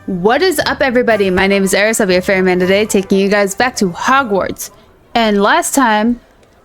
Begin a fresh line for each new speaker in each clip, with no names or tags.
What is up, everybody? My name is Eriss. I'll be a ferryman today, taking you guys back to Hogwarts. And last time,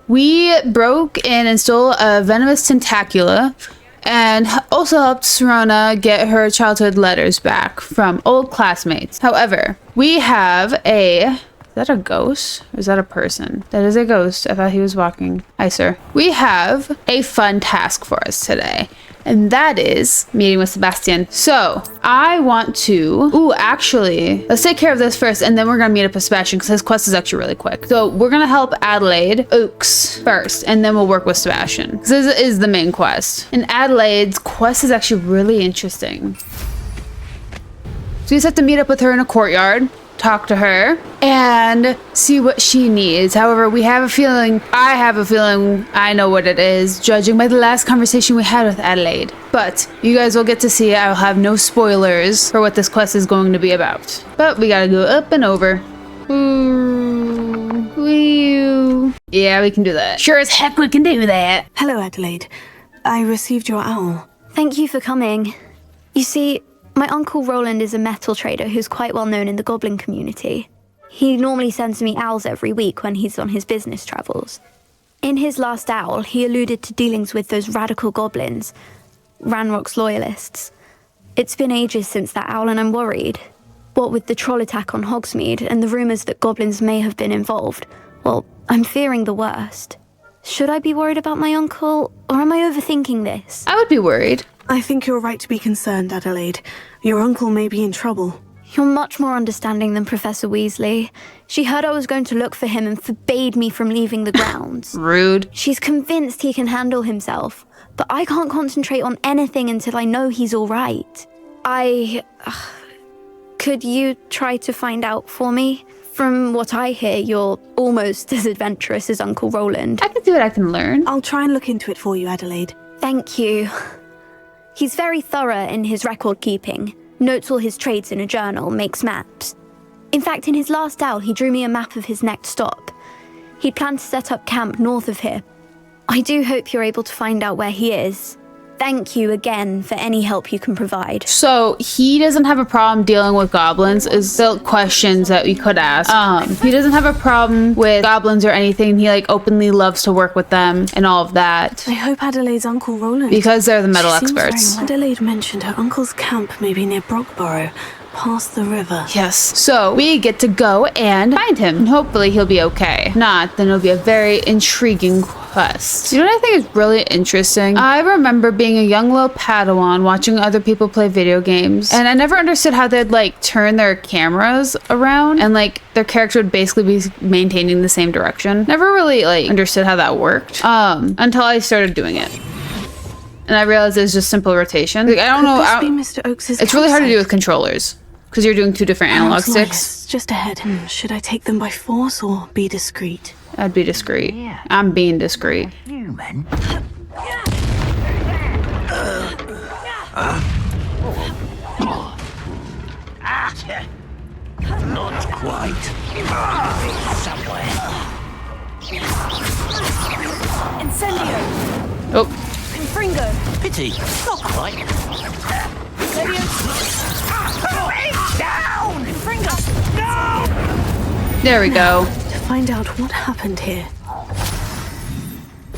we broke and stole a venomous tentacula, and also helped Serona get her childhood letters back from old classmates. However, we have a... Is that a ghost? Or is that a person? That is a ghost. I thought he was walking. Hi, sir. We have a fun task for us today, and that is meeting with Sebastian. So I want to... Ooh, actually, let's take care of this first, and then we're gonna meet up with Sebastian because his quest is actually really quick. So we're gonna help Adelaide Oaks first, and then we'll work with Sebastian because this is the main quest. And Adelaide's quest is actually really interesting. So we just have to meet up with her in a courtyard, talk to her, and see what she needs. However, I have a feeling I know what it is, judging by the last conversation we had with Adelaide. But you guys will get to see it. I will have no spoilers for what this quest is going to be about. But we gotta go up and over. Ooh, yeah, we can do that. Sure as heck we can do that.
Hello, Adelaide. I received your owl.
Thank you for coming. You see, my uncle Roland is a metal trader who's quite well known in the goblin community. He normally sends me owls every week when he's on his business travels. In his last owl, he alluded to dealings with those radical goblins, Ranrock's loyalists. It's been ages since that owl, and I'm worried. What with the troll attack on Hogsmeade and the rumours that goblins may have been involved, well, I'm fearing the worst. Should I be worried about my uncle, or am I overthinking this?
I would be worried.
I think you're right to be concerned, Adelaide. Your uncle may be in trouble.
You're much more understanding than Professor Weasley. She heard I was going to look for him and forbade me from leaving the grounds.
Rude.
She's convinced he can handle himself, but I can't concentrate on anything until I know he's all right. Could you try to find out for me? From what I hear, you're almost as adventurous as Uncle Roland.
I can see what I can learn.
I'll try and look into it for you, Adelaide.
Thank you. He's very thorough in his record keeping, notes all his trades in a journal, makes maps. In fact, in his last owl, he drew me a map of his next stop. He planned to set up camp north of here. I do hope you're able to find out where he is. Thank you again for any help you can provide.
So he doesn't have a problem dealing with goblins, is the questions that we could ask. He doesn't have a problem with goblins or anything. He openly loves to work with them and all of that.
I hope Adelaide's Uncle Roland...
Because they're the metal experts.
Adelaide mentioned her uncle's camp may be near Brockborough, past the river.
Yes. So we get to go and find him. And hopefully he'll be okay. If not, then it'll be a very intriguing quest. You know what I think is really interesting? I remember being a young little Padawan watching other people play video games, and I never understood how they'd turn their cameras around and their character would basically be maintaining the same direction. Never really understood how that worked until I started doing it. And I realized it was just simple rotation. I don't know.
Mr. Oaks's
it's really hard to do with controllers because you're doing two different analog sticks.
Just ahead. Should I take them by force or be discreet?
I'd be discreet. Yeah. I'm being discreet.
Human. Not quite. Somewhere.
Incendio!
Oh.
Confringo!
Pity. Not quite. Down!
Confringo!
No!
There we go.
To find out what happened here.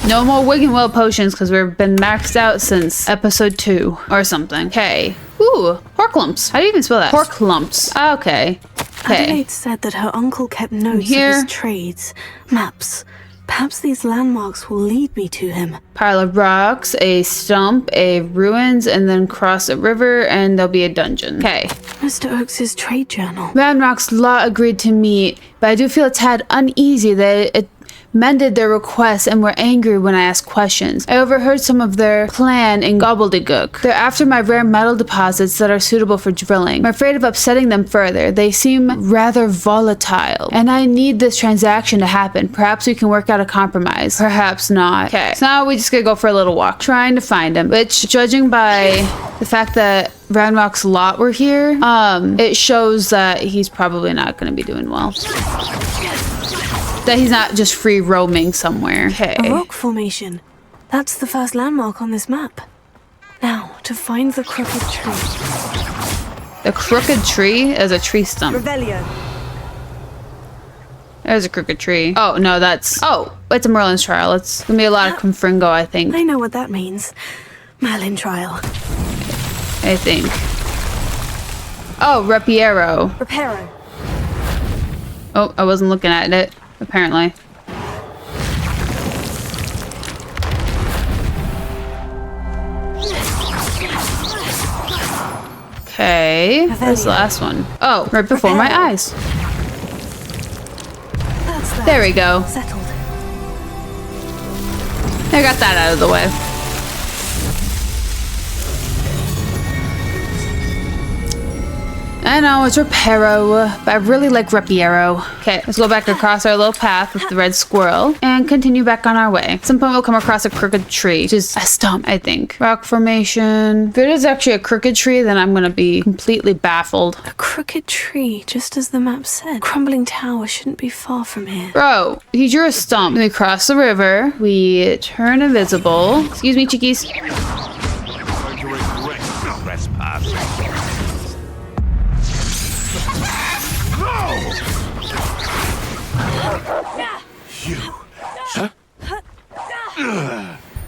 No more Wig and Well potions because we've been maxed out since episode 2 or something. Okay. Ooh, Horklumps. How do you even spell that? Horklumps. Okay.
Adelaide said that her uncle kept notes of his trades, maps. Perhaps these landmarks will lead me to him.
Pile of rocks, a stump, a ruins, and then cross a river, and there'll be a dungeon. Okay.
Mr. Oaks's trade journal.
Ranrock's law agreed to meet, but I do feel a tad uneasy that it mended their requests and were angry when I asked questions. I overheard some of their plan in gobbledygook. They're after my rare metal deposits that are suitable for drilling. I'm afraid of upsetting them further. They seem rather volatile, and I need this transaction to happen. Perhaps we can work out a compromise. Perhaps not. Okay, so now we just gotta go for a little walk, trying to find him, which, judging by the fact that Ranrock's lot were here, it shows that he's probably not gonna be doing well. That he's not just free roaming somewhere. Okay.
A rock formation. That's the first landmark on this map. Now, to find the crooked tree.
The crooked tree is a tree stump.
Revelio.
There's a crooked tree. Oh, no, that's... Oh, it's a Merlin's trial. It's gonna be a lot of Confringo, I think.
I know what that means. Merlin trial.
I think. Oh, Repiero.
Reparo.
Oh, I wasn't looking at it, apparently. Okay, where's the last one? Oh, right before my eyes.
That's that.
There we go.
Settled.
I got that out of the way. I know, it's Reparo, but I really like Repiero. Okay, let's go back across our little path with the red squirrel and continue back on our way. At some point we'll come across a crooked tree, which is a stump, I think. Rock formation. If it is actually a crooked tree, then I'm gonna be completely baffled.
A crooked tree, just as the map said. Crumbling tower shouldn't be far from here.
Bro, he drew a stump. We cross the river. We turn invisible. Excuse me, chickies.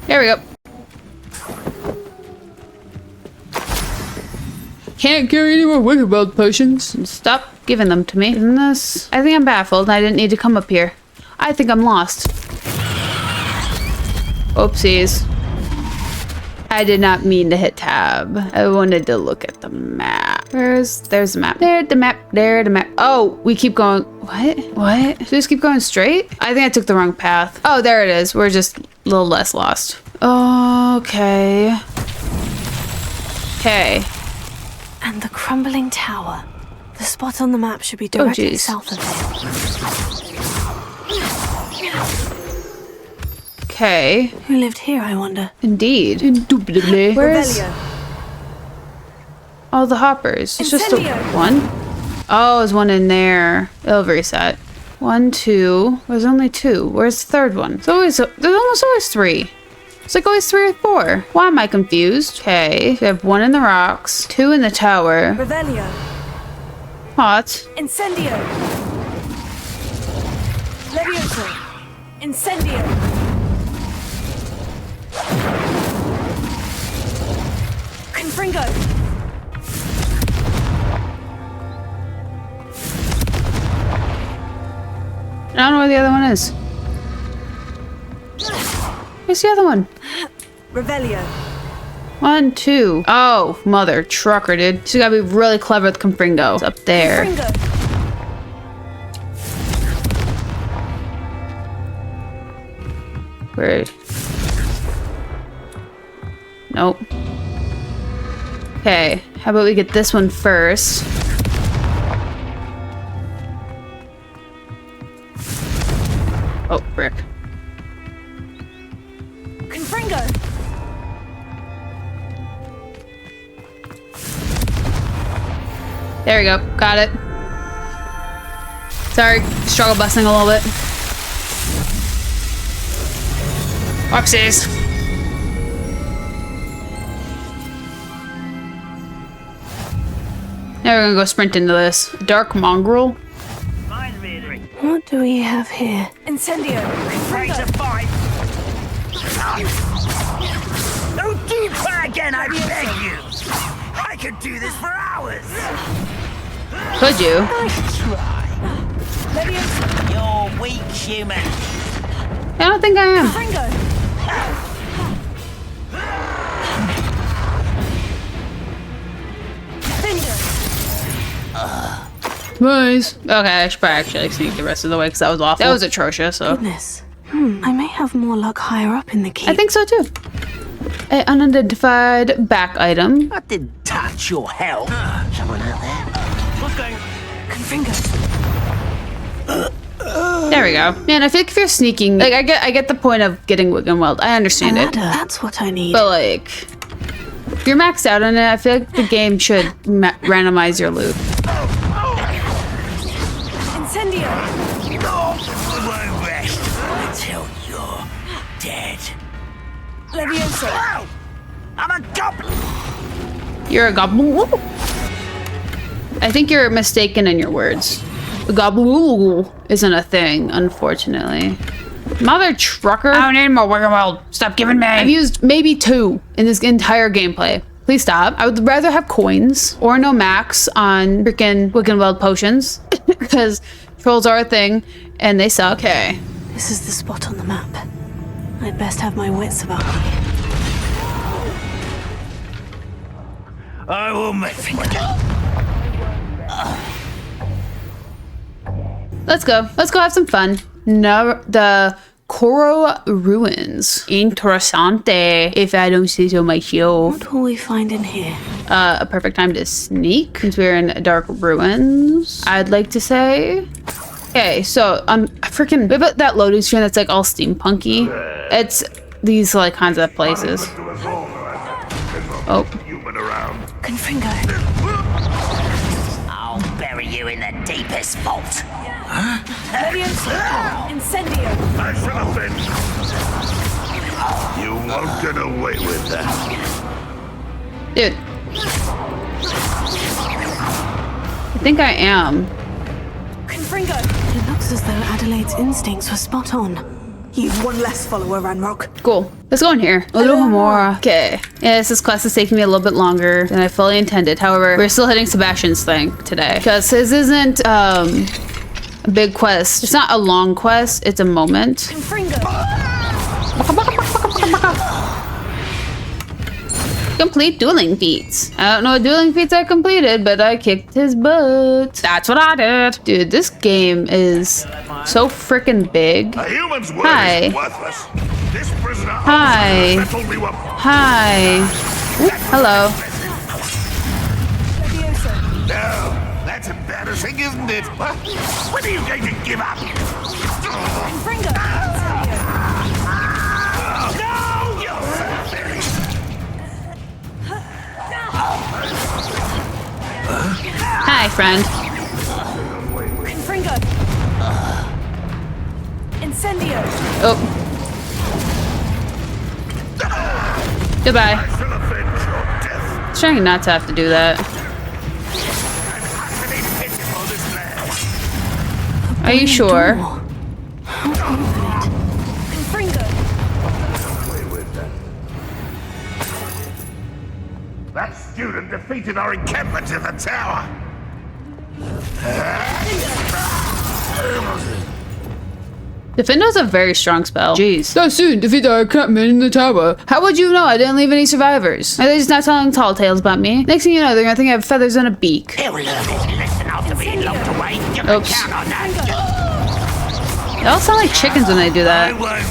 There we go. Can't carry any more Wicked World potions. Stop giving them to me. Isn't this? I think I'm baffled and I didn't need to come up here. I think I'm lost. Oopsies. I did not mean to hit tab. I wanted to look at the map. There's the map. There the map. Oh, we keep going. What? Should we just keep going straight? I think I took the wrong path. Oh, there it is. We're just a little less lost. Okay. Okay.
And the crumbling tower. The spot on the map should be directly south of here.
Okay.
Who lived here, I wonder?
Indeed. Indubitably. Where's
Revelio.
all the hoppers? It's just a
Incendio.
one? Oh, there's one in there. It'll reset. 1, 2. There's only 2. Where's the third one? There's almost always 3. It's like always 3 or 4. Why am I confused? Okay. We have 1 in the rocks, 2 in the tower.
Revelio.
Hot.
Incendio. Levioso. Incendio. Confringo.
I don't know where the other one is. Where's the other one?
Revelio.
1, 2. Oh, mother trucker, dude. She's gotta be really clever with Confringo. It's up there.
Confringo.
Where? Nope. Okay, how about we get this one first? Oh, brick.
Confringo.
There we go. Got it. Sorry, struggle busting a little bit. Oopsies. Now we're gonna go sprint into this. Dark mongrel.
What do we have here? Incendio.
Razor fight. No deeper again, I beg you. I could do this for hours.
Could you?
Levioso.
You're weak, human.
I don't think I am.
Confringo. Finger.
Nice. Okay, I should probably actually sneak the rest of the way because that was awful. That was atrocious, so.
Goodness. I may have more luck higher up in the keep.
I think so too. An unidentified back item.
I didn't touch your health. Someone out there? What's going on?
Confringo.
There we go. Man, I feel like if you're sneaking, like I get the point of getting Wiggenweld. I understand it.
That's what I need.
But like, if you're maxed out on it, I feel like the game should randomize your loot.
Incendio.
No, I won't rest until you're dead.
Levioso.
Oh, I'm a goblin.
You're a goblin. I think you're mistaken in your words. Gobble isn't a thing, unfortunately. Mother trucker.
I don't need more Wiggle. Stop giving me.
I've used maybe 2 in this entire gameplay. Please stop. I would rather have coins or no max on freaking Wiggenweld potions because trolls are a thing and they suck. Okay.
This is the spot on the map. I'd best have my wits about me.
I will make
Let's go. Let's go have some fun. No, the Coro Ruins. Interessante, if I don't say so myself.
What will we find in here?
A perfect time to sneak since we're in Dark Ruins, I'd like to say. Okay, so freaking that loading screen that's like all steampunky. It's these like kinds of places. Oh.
Confringo.
I'll bury you in the deepest vault.
Incendio.
I shall avenge you. You won't get away with that.
Dude. I think I am.
Confringo. It looks as though Adelaide's instincts were spot on.
You've one less follower, Ranrock.
Cool. Let's go in here. A little more. Okay. Yes, this quest is taking me a little bit longer than I fully intended. However, we're still hitting Sebastian's thing today. Because this isn't a big quest. It's not a long quest. It's a moment.
Confringo.
Complete dueling feats. I don't know what dueling feats I completed, but I kicked his butt. That's what I did. Dude, this game is so freaking big.
A human's word
Hi.
is worthless. This prisoner
Hi.
also told me what.
Hi. Ooh, hello.
No, that's embarrassing, isn't it? Huh? When are you going to give up?
Confringo.
No, you're finished.
Hi, friend.
Confringo. Incendio.
Oh. Goodbye.
I shall avenge your death.
It's trying not to have to do that.
I'm pitiful, this man.
Are you sure?
Confringo.
That student defeated our encampment in the tower.
Defendo's a very strong spell. Jeez. That student defeated our encampment in the tower. How would you know I didn't leave any survivors? Are they just not telling tall tales about me? Next thing you know, they're gonna think I have feathers and a beak.
He'll learn his lesson after being locked away. You can
Oops.
count on that.
They all sound like chickens when they do
I
that.
won't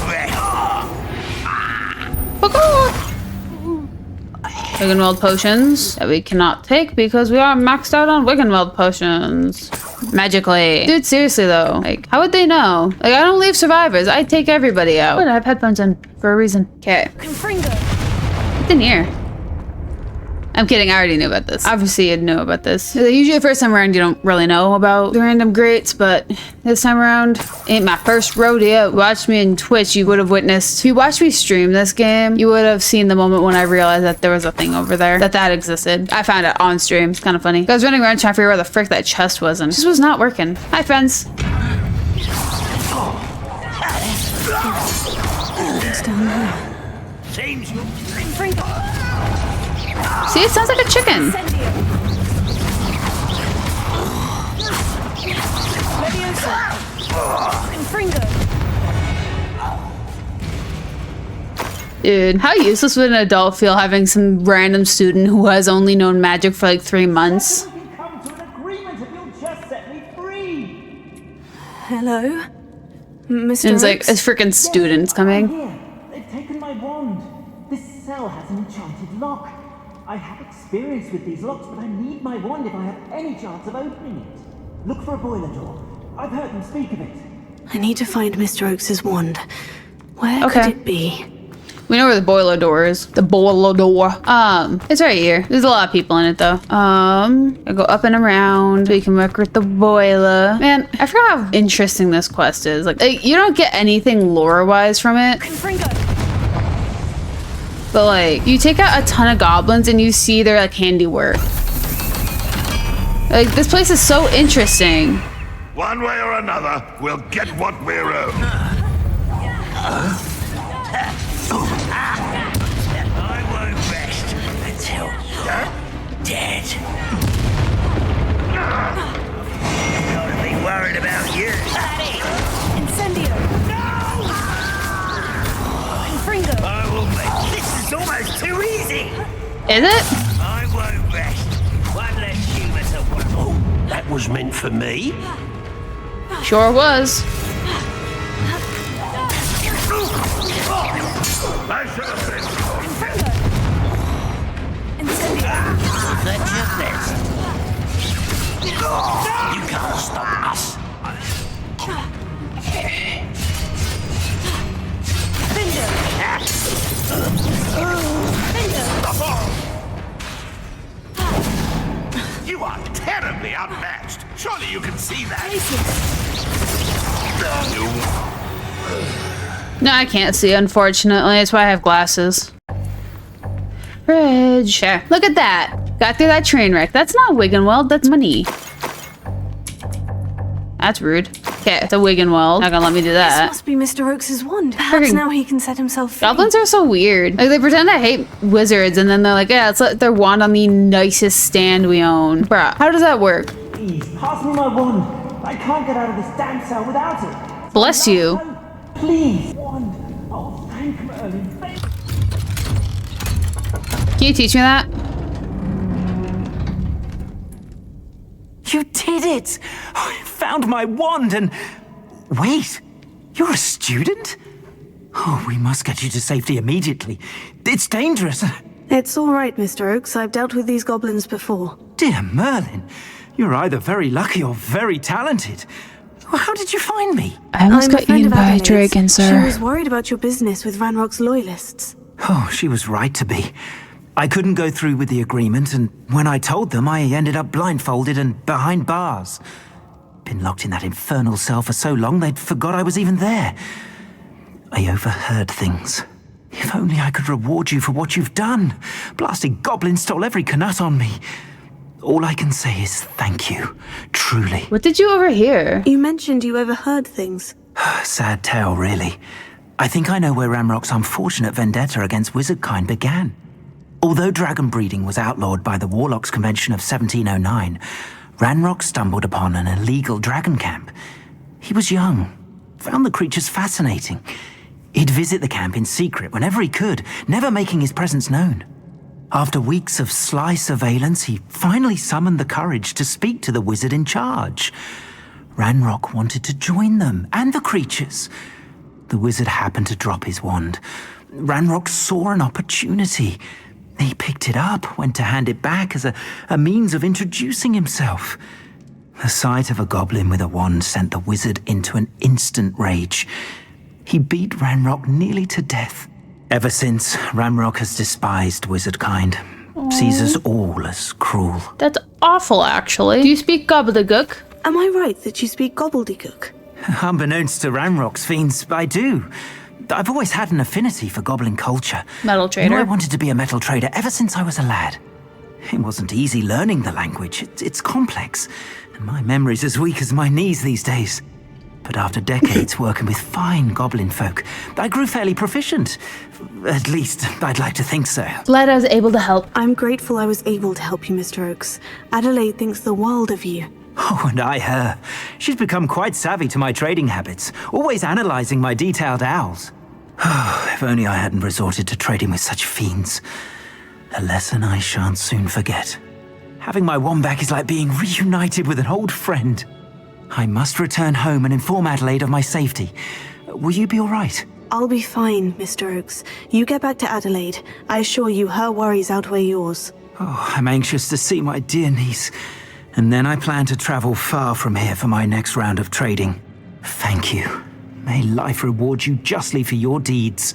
Wiggenweld potions that we cannot take because we are maxed out on Wiggenweld potions. Magically. Dude, seriously though. Like, how would they know? Like, I don't leave survivors. I take everybody out. But I have headphones in for a reason. Okay.
Confringo.
What's in here? I'm kidding, I already knew about this. Obviously you'd know about this. Usually the first time around you don't really know about the random greats, but this time around ain't my first rodeo. Watch me on Twitch, you would have witnessed. If you watched me stream this game, you would have seen the moment when I realized that there was a thing over there, that existed. I found it on stream, it's kind of funny. I was running around trying to figure out where the frick that chest was and this was not working. Hi friends.
Seems you.
Confringo.
See, it sounds like a chicken.
Confringo.
Dude, how useless would an adult feel having some random student who has only known magic for like 3 months?
Come to an agreement if you'll just set me free.
Hello? Mr.
And it's like,
Oaks?
a freaking student's coming.
Here, they've taken my wand. This cell has an enchanted lock. I have experience with these locks, but I need my wand if I have any chance of opening it. Look for a boiler door. I've heard them speak of it.
I need to find Mr. Oaks's wand. Where
Okay.
could it be?
We know where the boiler door is. The boiler door. It's right here. There's a lot of people in it though. I go up and around so you can work with the boiler. Man, I forgot how interesting this quest is. Like you don't get anything lore-wise from it.
Confringo.
But like, you take out a ton of goblins and you see their like handiwork. Like, this place is so interesting.
One way or another, we'll get what we're owed.
I won't rest until you're dead. Gotta be worried about you.
Incendio! Fringo!
I will make this is almost too easy.
Is it?
I won't rest. One less human to work. Oh, that was meant for me.
Sure was.
I should have said
That's your best. You can't stop us.
you are terribly outmatched. Surely you can see that.
No, I can't see, unfortunately. That's why I have glasses. Fridge. There. Look at that. Got through that train wreck. That's not Wiggenweld, that's money. That's rude. Okay, the Wiggenweld. Not gonna let me do
This
that.
must be Mr. Oakes' wand. Perhaps
Friggin-
now he can set himself free.
Goblins are so weird. Like, they pretend to hate wizards, and then they're like, yeah, let's let their wand on the nicest stand we own. Bruh, how does that work?
Please, pass me my wand. I can't get out of this damn cell without it.
Bless you.
Please, wand. Oh, thank Merlin. Thank
Can you teach me that?
You did it! I found my wand and... Wait, you're a student? Oh, we must get you to safety immediately. It's dangerous.
It's all right, Mr. Oakes. I've dealt with these goblins before.
Dear Merlin, you're either very lucky or very talented. How did you find me?
I almost
I'm a
got
friend
eaten
of
by a
Adelaide's.
dragon,
She
sir.
was worried about your business with Ranrock's loyalists.
Oh, she was right to be. I couldn't go through with the agreement, and when I told them, I ended up blindfolded and behind bars. Been locked in that infernal cell for so long, they'd forgot I was even there. I overheard things. If only I could reward you for what you've done. Blasted goblin stole every canut on me. All I can say is thank you, truly.
What did you overhear?
You mentioned you overheard things.
Sad tale, really. I think I know where Ranrock's unfortunate vendetta against wizardkind began. Although dragon breeding was outlawed by the Warlocks Convention of 1709, Ranrock stumbled upon an illegal dragon camp. He was young, found the creatures fascinating. He'd visit the camp in secret whenever he could, never making his presence known. After weeks of sly surveillance, he finally summoned the courage to speak to the wizard in charge. Ranrock wanted to join them and the creatures. The wizard happened to drop his wand. Ranrock saw an opportunity. He picked it up, went to hand it back as a means of introducing himself. The sight of a goblin with a wand sent the wizard into an instant rage. He beat Ranrock nearly to death. Ever since, Ranrock has despised wizardkind, sees us all as cruel.
That's awful, actually. Do you speak gobbledygook?
Am I right that you speak gobbledygook?
Unbeknownst to Ranrock's fiends, I do. I've always had an affinity for goblin culture.
Metal trader.
I wanted to be a metal trader ever since I was a lad. It wasn't easy learning the language. It's complex, and my memory's as weak as my knees these days. But after decades working with fine goblin folk, I grew fairly proficient. At least, I'd like to think so.
Glad I was able to help.
I'm grateful I was able to help you, Mr. Oakes. Adelaide thinks the world of you.
Oh, and I her. She's become quite savvy to my trading habits, always analyzing my detailed owls. If only I hadn't resorted to trading with such fiends. A lesson I shan't soon forget. Having my wand back is like being reunited with an old friend. I must return home and inform Adelaide of my safety. Will you be all right?
I'll be fine, Mr. Oakes. You get back to Adelaide. I assure you her worries outweigh yours.
Oh, I'm anxious to see my dear niece. And then I plan to travel far from here for my next round of trading. Thank you. May life reward you justly for your deeds.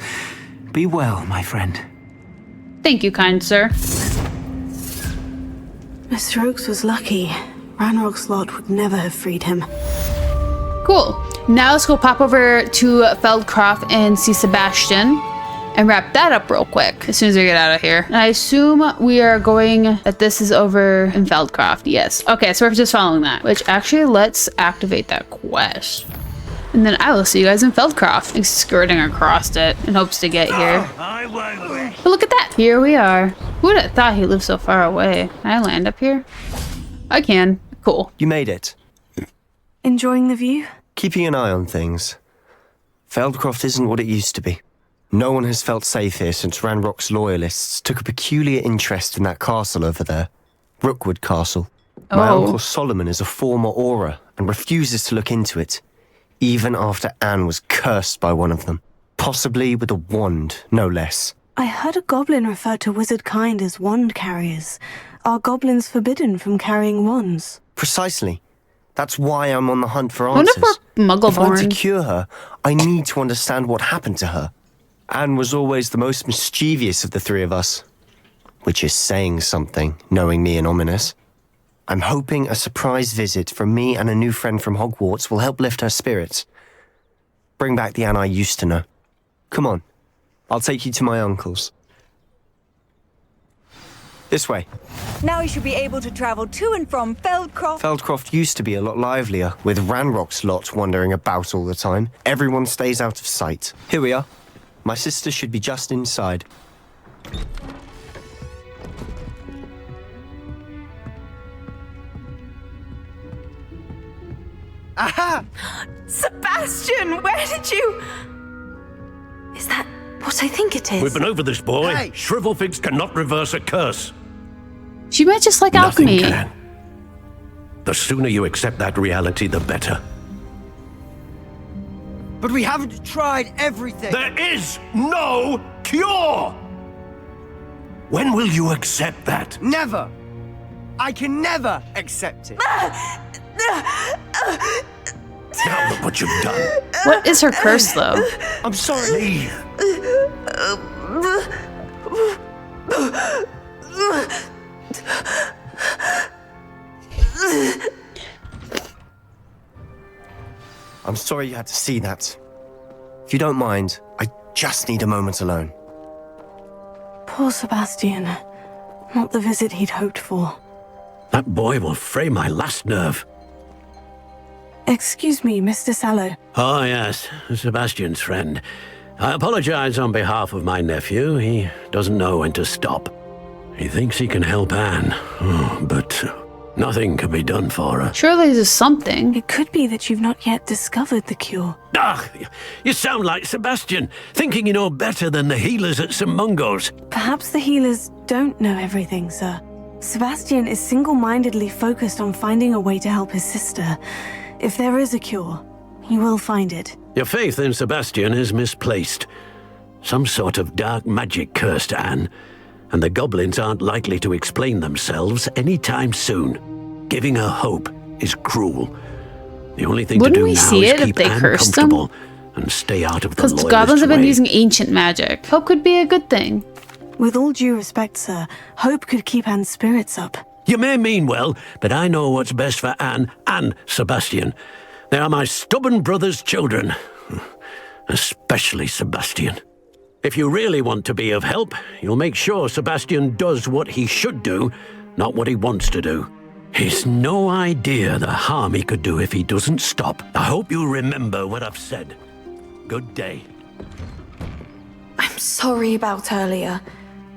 Be well, my friend.
Thank you, kind sir.
Mr. Oakes was lucky. Ranrock's lot would never have freed him.
Cool. Now let's go pop over to Feldcroft and see Sebastian. and wrap that up real quick as soon as we get out of here. And I assume we are going that this is over in Feldcroft. Yes. Okay, so we're just following that, which actually let's activate that quest. And then I will see you guys in Feldcroft. I'm skirting across it in hopes to get here. But look at that. Here we are. Who would have thought he lived so far away? Can I land up here? I can. Cool.
You made it.
Enjoying the view?
Keeping an eye on things. Feldcroft isn't what it used to be. No one has felt safe here since Ranrock's loyalists took a peculiar interest in that castle over there. Rookwood Castle. My uncle Solomon is a former Auror and refuses to look into it, even after Anne was cursed by one of them. Possibly with a wand, no less.
I heard a goblin refer to wizard kind as wand carriers. Are goblins forbidden from carrying wands?
Precisely. That's why I'm on the hunt for answers.
If I'm
to cure her, I need to understand what happened to her. Anne was always the most mischievous of the three of us. Which is saying something, knowing me and ominous. I'm hoping a surprise visit from me and a new friend from Hogwarts will help lift her spirits. Bring back the Anne I used to know. Come on, I'll take you to my uncle's. This way.
Now you should be able to travel to and from Feldcroft.
Feldcroft used to be a lot livelier, with Ranrock's lot wandering about all the time. Everyone stays out of sight. Here we are. My sister should be just inside.
Aha! Sebastian, where did you...
Is that what I think it is?
We've been over this, boy. Hey. Shrivelfigs cannot reverse a curse.
She might just like
Nothing
alchemy.
Can. The sooner you accept that reality, the better.
But we haven't tried everything.
There is no cure! When will you accept that?
Never! I can never accept it.
Now look what you've done.
What is her curse, though?
I'm sorry. Leave.
I'm sorry you had to see that. If you don't mind, I just need a moment alone.
Poor Sebastian. Not the visit he'd hoped for.
That boy will fray my last nerve.
Excuse me, Mr. Sallow.
Oh, yes, Sebastian's friend. I apologize on behalf of my nephew. He doesn't know when to stop. He thinks he can help Anne, but nothing can be done for her.
Surely there's something.
It could be that you've not yet discovered the cure.
Ah, you sound like Sebastian, thinking you know better than the healers at St. Mungo's.
Perhaps the healers don't know everything, sir. Sebastian is single-mindedly focused on finding a way to help his sister. If there is a cure, he will find it.
Your faith in Sebastian is misplaced. Some sort of dark magic cursed Anne, and the goblins aren't likely to explain themselves anytime soon. Giving her hope is cruel. The only thing to do now is keep Anne comfortable and stay out of the loyalist way.
Because goblins have been using ancient magic. Hope could be a good thing.
With all due respect, sir, hope could keep Anne's spirits up.
You may mean well, but I know what's best for Anne and Sebastian. They are my stubborn brother's children. Especially Sebastian. If you really want to be of help, you'll make sure Sebastian does what he should do, not what he wants to do. He's no idea the harm he could do if he doesn't stop. I hope you'll remember what I've said. Good day.
I'm sorry about earlier.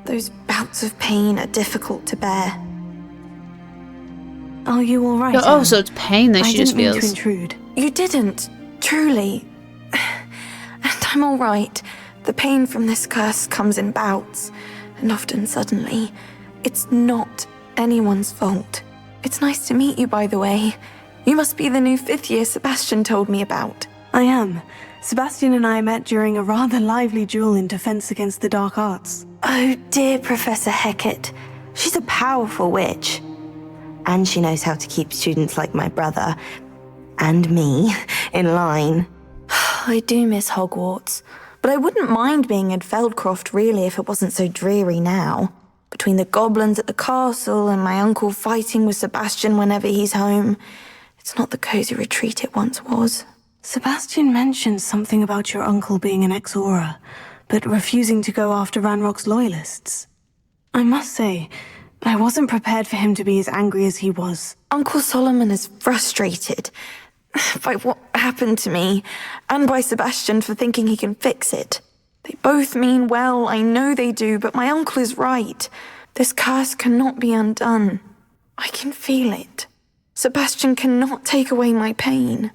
Those bouts of pain are difficult to bear.
Are you all right?
Oh, so it's pain that she just feels.
I didn't mean to intrude.
You didn't, truly. And I'm all right. The pain from this curse comes in bouts, and often suddenly. It's not anyone's fault. It's nice to meet you, by the way. You must be the new 5th year Sebastian told me about.
I am. Sebastian and I met during a rather lively duel in defense against the dark arts.
Oh dear, Professor Hecat. She's a powerful witch. And she knows how to keep students like my brother, and me, in line. I do miss Hogwarts, but I wouldn't mind being in Feldcroft really if it wasn't so dreary now. Between the goblins at the castle and my uncle fighting with Sebastian whenever he's home, it's not the cozy retreat it once was.
Sebastian mentioned something about your uncle being an ex-Auror. but refusing to go after Ranrock's loyalists. I must say, I wasn't prepared for him to be as angry as he was.
Uncle Solomon is frustrated by what happened to me, and by Sebastian for thinking he can fix it. They both mean well, I know they do, but my uncle is right. This curse cannot be undone. I can feel it. Sebastian cannot take away my pain.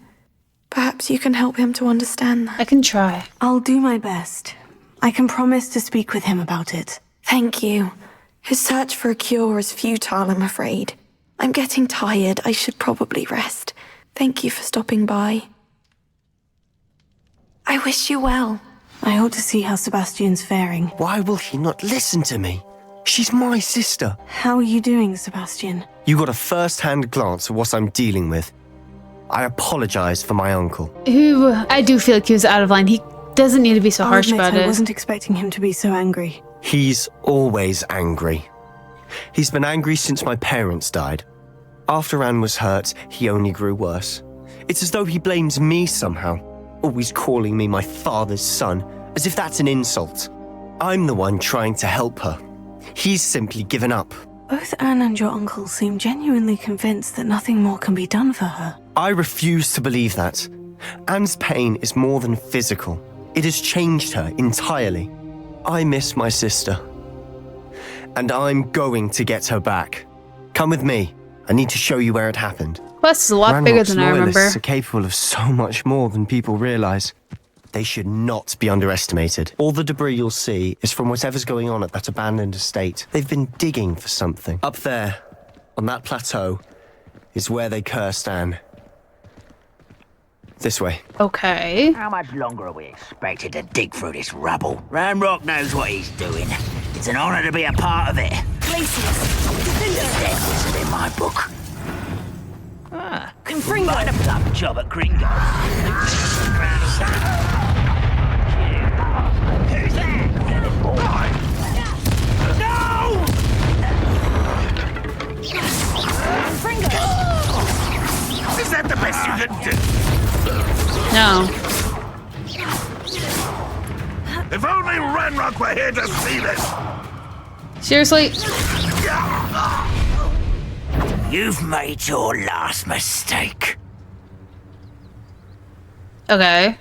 Perhaps you can help him to understand that.
I can try.
I'll do my best. I can promise to speak with him about it.
Thank you. His search for a cure is futile, I'm afraid. I'm getting tired. I should probably rest. Thank you for stopping by. I wish you well.
I ought to see how Sebastian's faring.
Why will he not listen to me? She's my sister.
How are you doing, Sebastian?
You got a first-hand glance at what I'm dealing with. I apologize for my uncle.
Who I do feel like he was out of line. He doesn't need to be so harsh about it.
I wasn't expecting him to be so angry.
He's always angry. He's been angry since my parents died. After Anne was hurt, he only grew worse. It's as though he blames me somehow, always calling me my father's son, as if that's an insult. I'm the one trying to help her. He's simply given up.
Both Anne and your uncle seem genuinely convinced that nothing more can be done for her.
I refuse to believe that. Anne's pain is more than physical. It has changed her entirely. I miss my sister. And I'm going to get her back. Come with me. I need to show you where it happened.
Plus, it's a lot bigger than I remember.
Loyalists are capable of so much more than people realize. They should not be underestimated. All the debris you'll see is from whatever's going on at that abandoned estate. They've been digging for something. Up there, on that plateau, is where they cursed Anne. This way.
Okay.
How much longer are we expected to dig through this rubble? Ranrock knows what he's doing. It's an honor to be a part of it. He's dead wizard in my book. Ah, Confringo. Find a plum job at Gringo. Who's that? No!
Confringo! Is that the best you can do?
No.
If only Ranrock were here to see this!
Seriously?
You've made your last mistake.
Okay.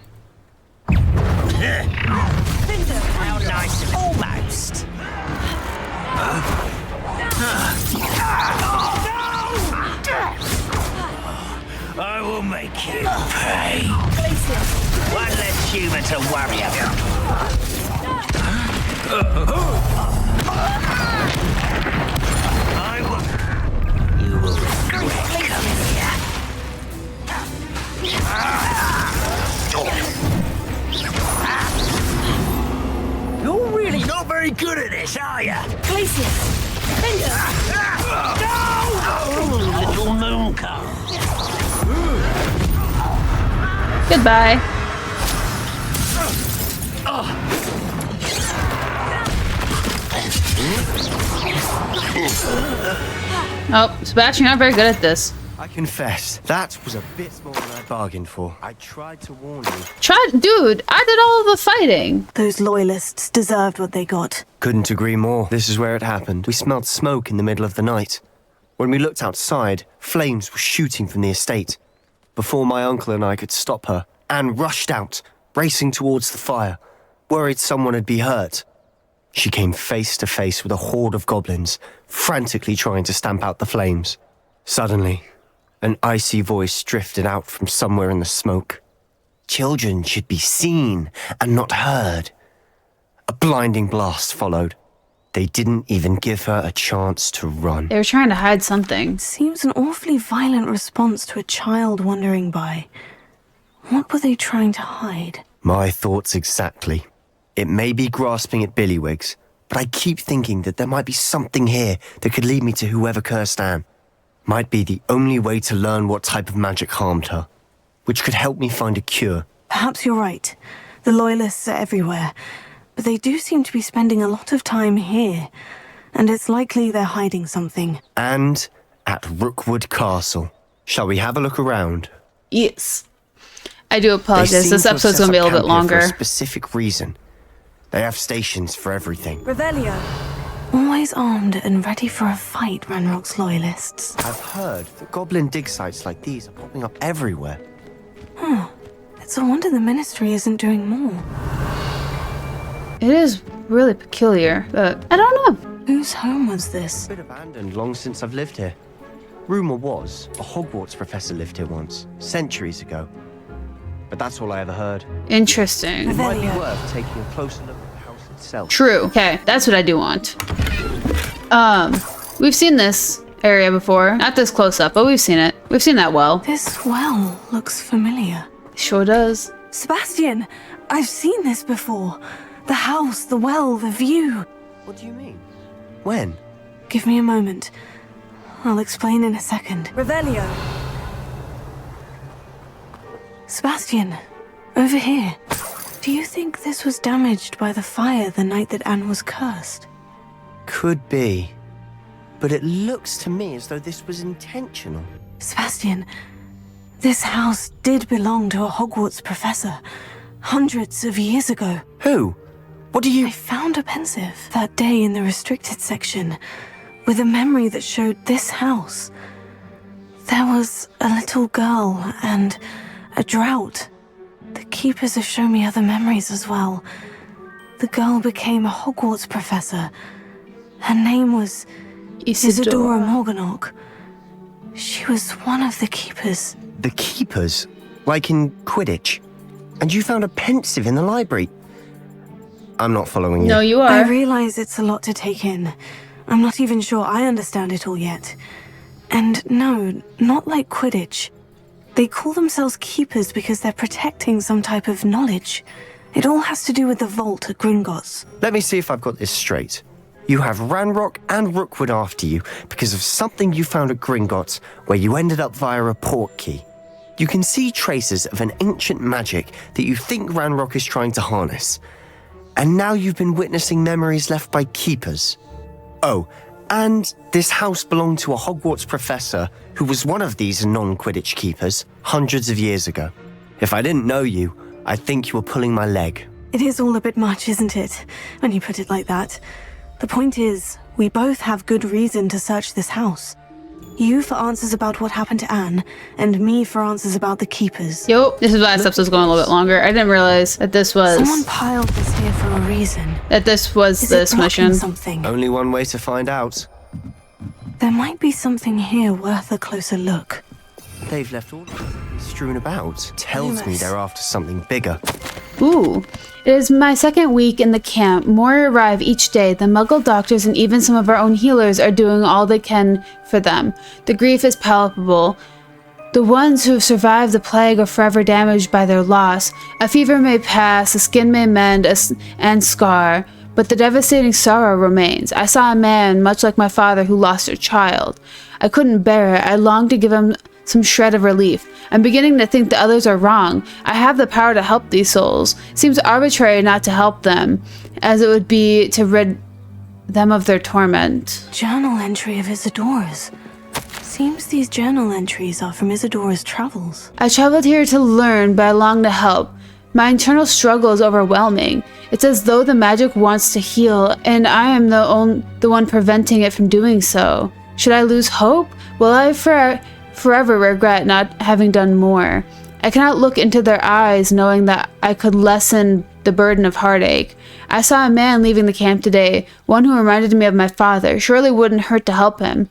How nice. Almost. I will make you pay. One less human to worry about. You will regret coming here. You're really not very good at this, are you? No! Little mooncock.
Goodbye. Oh, Sebastian, you're not very good at this.
I confess, that was a bit more than I bargained for. I tried to warn you.
Dude, I did all of the fighting.
Those loyalists deserved what they got.
Couldn't agree more. This is where it happened. We smelled smoke in the middle of the night. When we looked outside, flames were shooting from the estate. Before my uncle and I could stop her, Anne rushed out, racing towards the fire, worried someone had been hurt. She came face to face with a horde of goblins, frantically trying to stamp out the flames. Suddenly, an icy voice drifted out from somewhere in the smoke. Children should be seen and not heard. A blinding blast followed. They didn't even give her a chance to run.
They were trying to hide something.
Seems an awfully violent response to a child wandering by. What were they trying to hide?
My thoughts exactly. It may be grasping at Billywigs, but I keep thinking that there might be something here that could lead me to whoever cursed Anne. Might be the only way to learn what type of magic harmed her, which could help me find a cure.
Perhaps you're right. The loyalists are everywhere, but they do seem to be spending a lot of time here, and it's likely they're hiding something.
And at Rookwood Castle. Shall we have a look around?
Yes. I do apologize. This episode's going to be a little bit longer.
For a specific reason. They have stations for everything.
Revelio. Always armed and ready for a fight, Ranrock's loyalists.
I've heard that goblin dig sites like these are popping up everywhere.
It's a wonder the Ministry isn't doing more.
It is really peculiar, but I don't know.
Whose home was this?
Been abandoned long since I've lived here. Rumour was a Hogwarts professor lived here once, centuries ago. But that's all I ever heard.
Interesting.
It might be worth taking a closer look at the house itself.
True. Okay, that's what I do want. We've seen this area before. Not this close up, but we've seen it. We've seen that well.
This well looks familiar.
Sure does.
Sebastian, I've seen this before. The house, the well, the view.
What do you mean? When?
Give me a moment. I'll explain in a second. Revelio. Sebastian, over here. Do you think this was damaged by the fire the night that Anne was cursed?
Could be. But it looks to me as though this was intentional.
Sebastian, this house did belong to a Hogwarts professor. Hundreds of years ago.
Who? What do you...
I found a pensive that day in the restricted section with a memory that showed this house. There was a little girl and a drought. The keepers have shown me other memories as well. The girl became a Hogwarts professor. Her name was Isidora Morganach. She was one of the keepers.
The keepers? Like in Quidditch? And you found a pensive in the library? I'm not following you.
No, you are.
I realize it's a lot to take in. I'm not even sure I understand it all yet. And no, not like Quidditch. They call themselves keepers because they're protecting some type of knowledge. It all has to do with the vault at Gringotts.
Let me see if I've got this straight. You have Ranrock and Rookwood after you because of something you found at Gringotts where you ended up via a port key. You can see traces of an ancient magic that you think Ranrock is trying to harness. And now you've been witnessing memories left by keepers. Oh, and this house belonged to a Hogwarts professor who was one of these non-Quidditch keepers hundreds of years ago. If I didn't know you, I'd think you were pulling my leg.
It is all a bit much, isn't it, when you put it like that? The point is, we both have good reason to search this house. You for answers about what happened to Anne, and me for answers about the keepers.
Yo, this is why this episode's going a little bit longer. I didn't realize that this was...
Someone piled this here for a reason.
That this was
Is
this
it blocking
mission.
Something?
Only one way to find out.
There might be something here worth a closer look.
They've left all strewn about. Tells me they're after something bigger.
Ooh. It is my second week in the camp. More arrive each day. The Muggle doctors and even some of our own healers are doing all they can for them. The grief is palpable. The ones who have survived the plague are forever damaged by their loss. A fever may pass, a skin may mend and scar, but the devastating sorrow remains. I saw a man, much like my father, who lost a child. I couldn't bear it. I longed to give him some shred of relief. I'm beginning to think the others are wrong. I have the power to help these souls. It seems arbitrary not to help them, as it would be to rid them of their torment.
Journal entry of Isidora's. Seems these journal entries are from Isidora's travels.
I traveled here to learn, but I long to help. My internal struggle is overwhelming. It's as though the magic wants to heal, and I am the one preventing it from doing so. Should I lose hope? Will I forever regret not having done more? I cannot look into their eyes knowing that I could lessen the burden of heartache. I saw a man leaving the camp today, one who reminded me of my father. Surely wouldn't hurt to help him.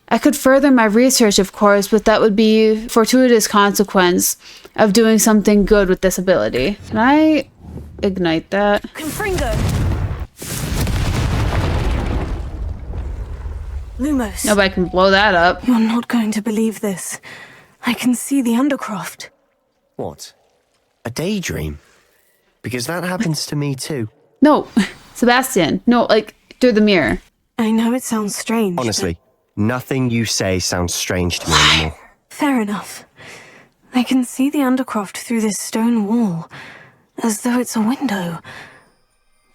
I could further my research, of course, but that would be fortuitous consequence of doing something good with this ability. Can I ignite that?
Confringo! Lumos.
Nobody can blow that up.
You're not going to believe this. I can see the Undercroft.
What? A daydream? Because that happens to me too.
No, Sebastian. No, like, through the mirror.
I know it sounds strange.
Honestly, nothing you say sounds strange to me anymore.
Fair enough. I can see the Undercroft through this stone wall, as though it's a window.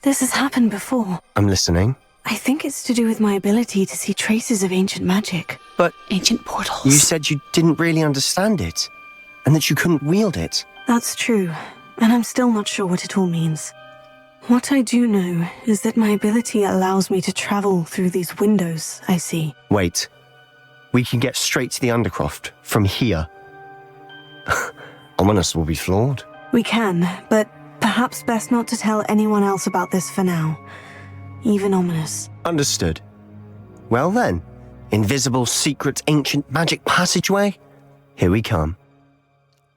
This has happened before.
I'm listening.
I think it's to do with my ability to see traces of ancient magic.
But
ancient portals.
You said you didn't really understand it, and that you couldn't wield it.
That's true, and I'm still not sure what it all means. What I do know is that my ability allows me to travel through these windows I see.
Wait. We can get straight to the Undercroft from here. Ominous will be floored.
We can, but perhaps best not to tell anyone else about this for now. Even Ominous.
Understood. Well then, invisible, secret, ancient magic passageway? Here we come.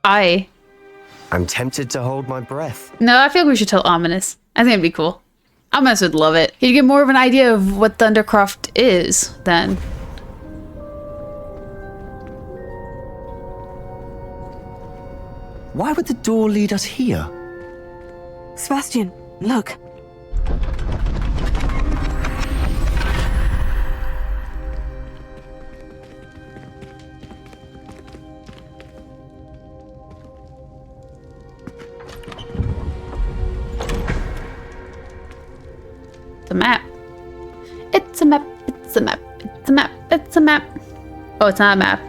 I'm
tempted to hold my breath.
No, I feel like we should tell Ominous. I think it'd be cool. Ominous would love it. He'd get more of an idea of what the Undercroft is then.
Why would the door lead us here?
Sebastian, look.
The map. It's a map. It's a map. It's a map. It's a map. Oh, it's not a map.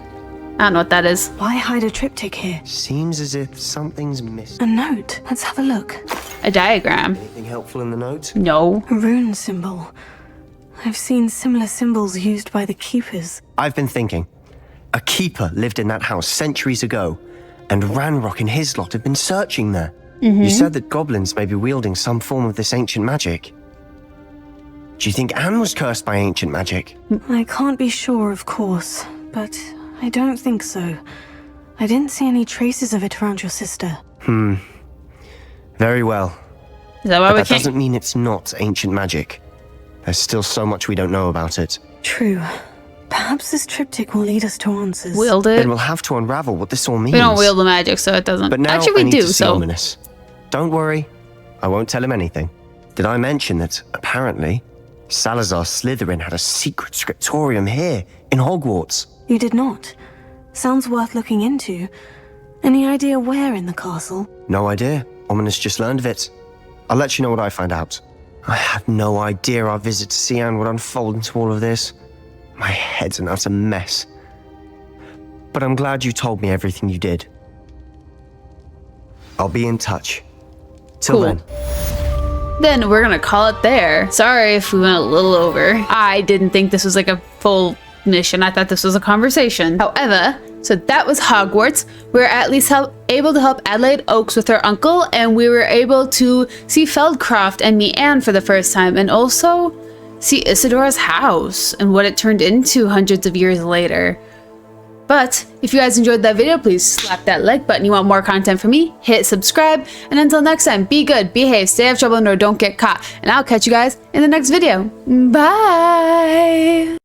I don't know what that is.
Why hide a triptych here?
Seems as if something's missing.
A note. Let's have a look.
A diagram.
Anything helpful in the note?
No.
A rune symbol. I've seen similar symbols used by the keepers.
I've been thinking. A keeper lived in that house centuries ago, and Ranrock and his lot have been searching there. You said that goblins may be wielding some form of this ancient magic. Do you think Anne was cursed by ancient magic?
I can't be sure, of course, but I don't think so. I didn't see any traces of it around your sister.
Very well.
Is that why
But
we
that
can't?
doesn't mean it's not ancient magic. There's still so much we don't know about it.
True. Perhaps this triptych will lead us to answers.
Wield it.
Then we'll have to unravel what this all means.
We don't wield the magic, so it doesn't.
But now
Actually,
I
we
need
do.
to see
So
Ominous. Don't worry, I won't tell him anything. Did I mention that apparently Salazar Slytherin had a secret scriptorium here in Hogwarts?
You did not. Sounds worth looking into. Any idea where in the castle?
No idea. Ominous just learned of it. I'll let you know what I find out. I had no idea our visit to see Anne would unfold into all of this. My head's an utter mess. But I'm glad you told me everything you did. I'll be in touch. Till
Cool.
then.
then we're gonna call it there. Sorry if we went a little over. I didn't think this was like a full mission. I thought this was a conversation. However, so that was Hogwarts. We were at least able to help Adelaide Oakes with her uncle, and we were able to see Feldcroft and meet Anne for the first time, and also see Isidora's house and what it turned into hundreds of years later. But if you guys enjoyed that video, please slap that like button. You want more content from me? Hit subscribe. And until next time, be good, behave, stay out of trouble, and don't get caught. And I'll catch you guys in the next video. Bye!